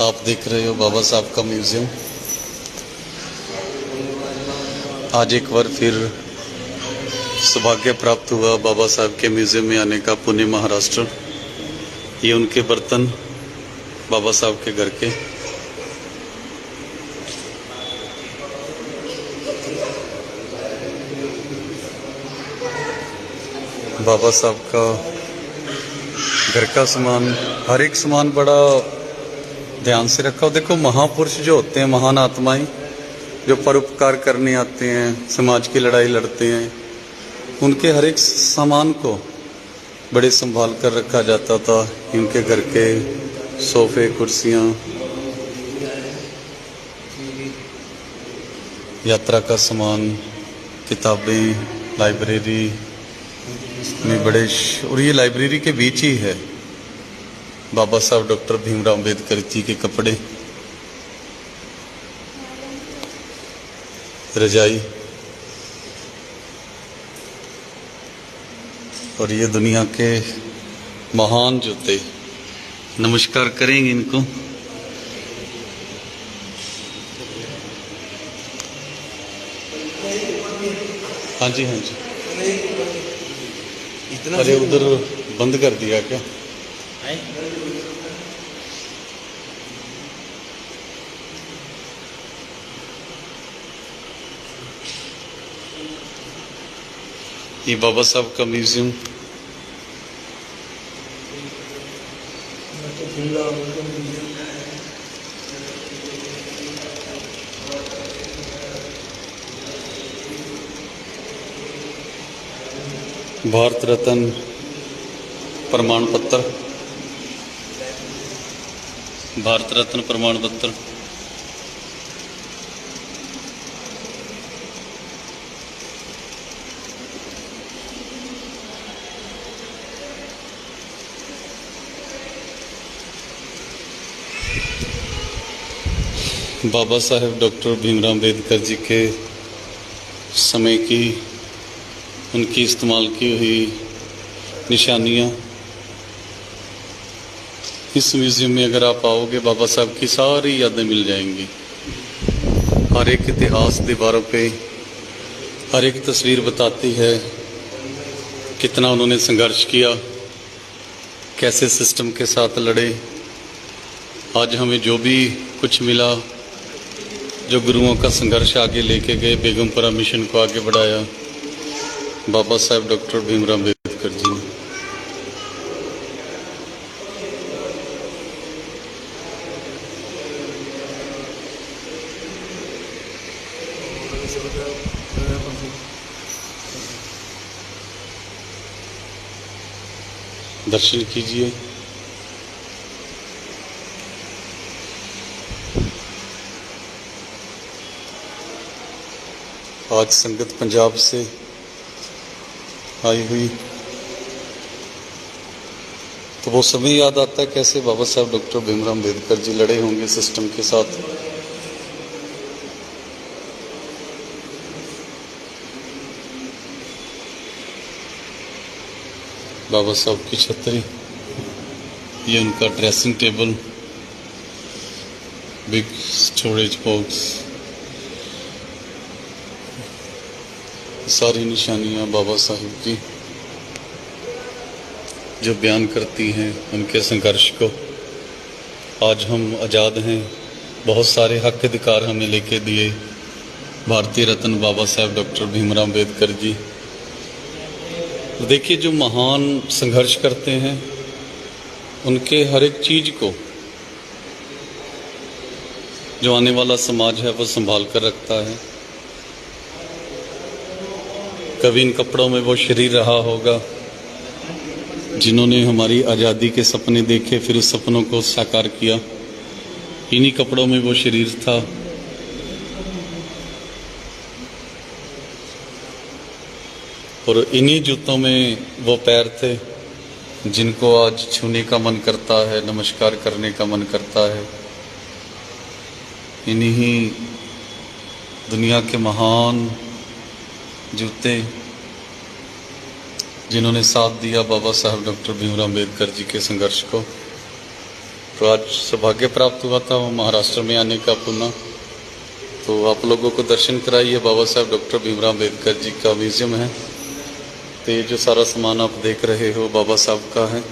आप देख रहे हो बाबा साहब का म्यूज़ियम। आज एक बार फिर सौभाग्य प्राप्त हुआ बाबा साहब के म्यूज़ियम में आने का, पुणे महाराष्ट्र। ये उनके बर्तन बाबा साहब के घर के। बाबा साहब का घर का सामान, हर एक सामान बड़ा ध्यान से रखा हो। देखो, महापुरुष जो होते हैं, महान आत्माएं जो परोपकार करने आते हैं, समाज की लड़ाई लड़ते हैं, उनके हर एक सामान को बड़े संभाल कर रखा जाता था। इनके घर के सोफे, कुर्सियाँ, यात्रा का सामान, किताबें, लाइब्रेरी में बड़े, और ये लाइब्रेरी के बीच ही है बाबा साहब डॉक्टर भीमराव अंबेडकर जी के कपड़े, रजाई, और ये दुनिया के महान जूते। नमस्कार करेंगे इनको। हाँ जी, हाँ जी। अरे उधर बंद कर दिया क्या? ये बाबा साहब का म्यूजियम। भारत रत्न प्रमाण पत्र, भारत रत्न प्रमाण पत्र। बाबा साहेब डॉक्टर भीमराव अंबेडकर जी के समय की, उनकी इस्तेमाल की हुई निशानियाँ। इस म्यूज़ियम में अगर आप आओगे, बाबा साहब की सारी यादें मिल जाएंगी। हर एक इतिहास दीवारों पे, हर एक तस्वीर बताती है कितना उन्होंने संघर्ष किया, कैसे सिस्टम के साथ लड़े। आज हमें जो भी कुछ मिला, जो गुरुओं का संघर्ष आगे लेके गए, बेगमपुरा मिशन को आगे बढ़ाया बाबा साहेब डॉक्टर भीमराव अंबेडकर जी ने। दर्शन कीजिए। आज संगत पंजाब से आई हुई, तो वो समय याद आता है कैसे बाबा साहब डॉक्टर भीमराव अंबेडकर जी लड़े होंगे सिस्टम के साथ। बाबा साहब की छतरी, ये उनका dressing table, big storage box, सारी निशानियाँ बाबा साहब की जो बयान करती हैं उनके संघर्ष को। आज हम आज़ाद हैं, बहुत सारे हक अधिकार हमें लेके दिए भारतीय रत्न बाबा साहब डॉक्टर भीमराव अंबेडकर जी। देखिए, जो महान संघर्ष करते हैं उनके हर एक चीज़ को जो आने वाला समाज है वो संभाल कर रखता है। कभी इन कपड़ों में वो शरीर रहा होगा जिन्होंने हमारी आज़ादी के सपने देखे, फिर उस सपनों को साकार किया। इन्हीं कपड़ों में वो शरीर था। और इन्हीं जूतों में वो पैर थे जिनको आज छूने का मन करता है, नमस्कार करने का मन करता है। इन्हीं दुनिया के महान जूते जिन्होंने साथ दिया बाबा साहब डॉक्टर भीमराव अंबेडकर जी के संघर्ष को। तो आज सौभाग्य प्राप्त हुआ था वो महाराष्ट्र में आने का पुनः। तो आप लोगों को दर्शन कराइए। बाबा साहब डॉक्टर भीमराव अम्बेडकर जी का म्यूजियम है। तो ये जो सारा सामान आप देख रहे हो बाबा साहब का है।